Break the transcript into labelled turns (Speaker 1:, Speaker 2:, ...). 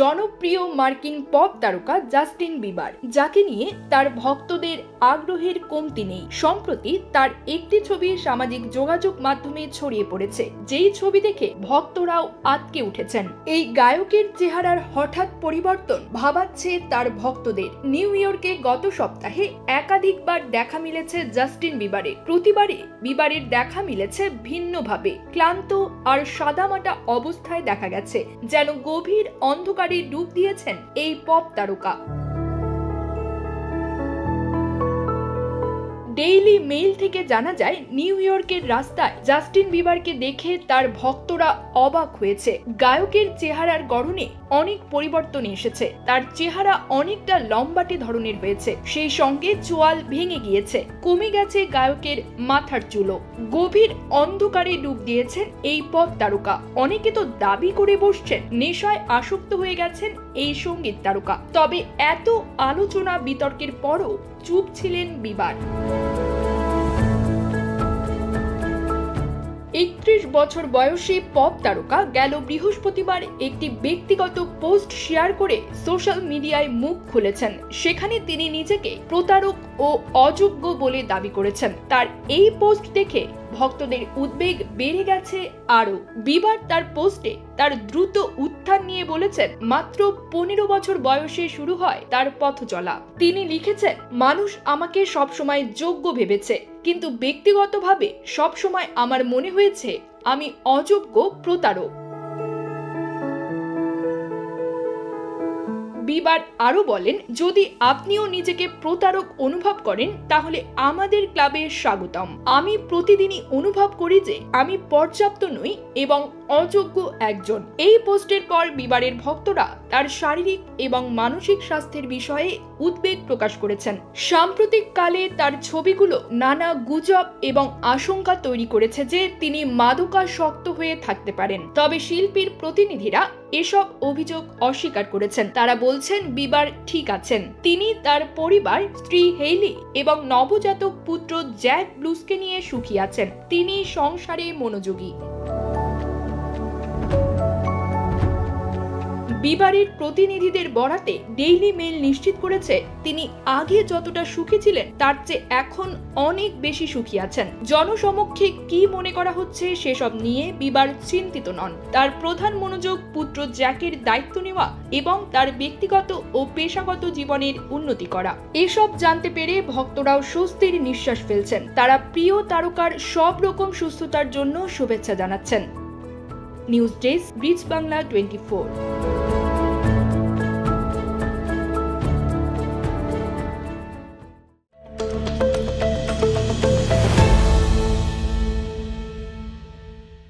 Speaker 1: জনপ্রিয় মার্কিন পপ তারকা জাস্টিন বিবার, যাকে নিয়ে তার ভক্তদের আগ্রহের কমতি নেই। সম্প্রতি তার একটি ছবি সামাজিক যোগাযোগ মাধ্যমে ছড়িয়ে পড়েছে, যেই ছবি দেখে ভক্তরাও আটকে উঠেছেন। এই গায়কের চেহারার হঠাৎ পরিবর্তন ভাবাচ্ছে তার ভক্তদের। নিউ ইয়র্কে গত সপ্তাহে একাধিকবার দেখা মিলেছে জাস্টিন বিবারের। প্রতিবারে বিবারের দেখা মিলেছে ভিন্নভাবে। ক্লান্ত আর সাদামাটা অবস্থায় দেখা গেছে, যেন গভীর অন্ধকারে ডুব দিয়েছেন এই পপ তারকা। ডেইলি মেইল থেকে জানা যায়, নিউ ইয়র্কের রাস্তায় জাস্টিন বিবারকে দেখে তার ভক্তরা অবাক হয়েছে। গায়কের চেহারার গড়নে অনেক পরিবর্তন এসেছে। তার চেহারা অনেকটা লম্বাটে ধরনের হয়েছে, সেই সঙ্গে চোয়াল ভেঙে গিয়েছে, কমে গেছে গায়কের মাথার চুলও। গভীর অন্ধকারে ডুব দিয়েছেন এই পপ তারকা। অনেকে তো দাবি করে বসছেন নেশায় আসক্ত হয়ে গেছেন এই সঙ্গীত তারকা। তবে এত আলোচনা বিতর্কের পরও চুপ ছিলেন বিবার। 31 বছর বয়সী পপ তারকা গেল বৃহস্পতিবার একটি ব্যক্তিগত পোস্ট শেয়ার করে সোশ্যাল মিডিয়ায় মুখ খুলেছেন। সেখানে তিনি নিজেকে প্রতারক ও অযোগ্য বলে দাবি করেছেন। তার এই পোস্ট দেখে ভক্তদের উদ্বেগ বেড়ে গেছে আরো। বিবার তার পোস্টে তার দ্রুত উত্থান নিয়ে বলেছেন, মাত্র 15 বছর বয়সে শুরু হয় তার পথ চলা। তিনি লিখেছেন, মানুষ আমাকে সবসময় যোগ্য ভেবেছে, কিন্তু ব্যক্তিগতভাবে সবসময় আমার মনে হয়েছে আমি অযোগ্য প্রতারক। বিবার আরো বলেন, যদি আপনিও নিজেকে প্রতারক অনুভব করেন তাহলে আমাদের ক্লাবে স্বাগতম। আমি প্রতিদিনই অনুভব করি যে আমি পর্যাপ্ত নই এবং অযোগ্য একজন। এই পোস্টের পর বিবারের ভক্তরা তার শারীরিক এবং মানসিক স্বাস্থ্যের বিষয়ে উদ্বেগ প্রকাশ করেছেন। সাম্প্রতিক কালে তার ছবিগুলো নানা গুজব এবং আশঙ্কা তৈরি করেছে যে তিনি মাদকাসক্ত হয়ে থাকতে পারেন। তবে শিল্পীর প্রতিনিধিরা এসব অভিযোগ অস্বীকার করেছেন। তারা বলছেন বিবার ঠিক আছেন। তিনি তার পরিবার, স্ত্রী হেইলি এবং নবজাতক পুত্র জ্যাক ব্লুসকে নিয়ে সুখী আছেন। তিনি সংসারে মনোযোগী। বিবারের প্রতিনিধিদের বরাতে ডেইলি মেইল নিশ্চিত করেছে, তিনি আগে যতটা সুখী ছিলেন তার চেয়ে এখন অনেক বেশি সুখী আছেন। জনসমক্ষে কি মনে করা হচ্ছে সেসব নিয়ে বিবার চিন্তিত নন। তার প্রধান মনোযোগ পুত্র জ্যাকের দায়িত্ব নেওয়া এবং তার ব্যক্তিগত ও পেশাগত জীবনের উন্নতি করা। এসব জানতে পেরে ভক্তরাও স্বস্তির নিঃশ্বাস ফেলছেন। তারা প্রিয় তারকার সব রকম সুস্থতার জন্য শুভেচ্ছা জানাচ্ছেন। News desk, bridge Bangla 24।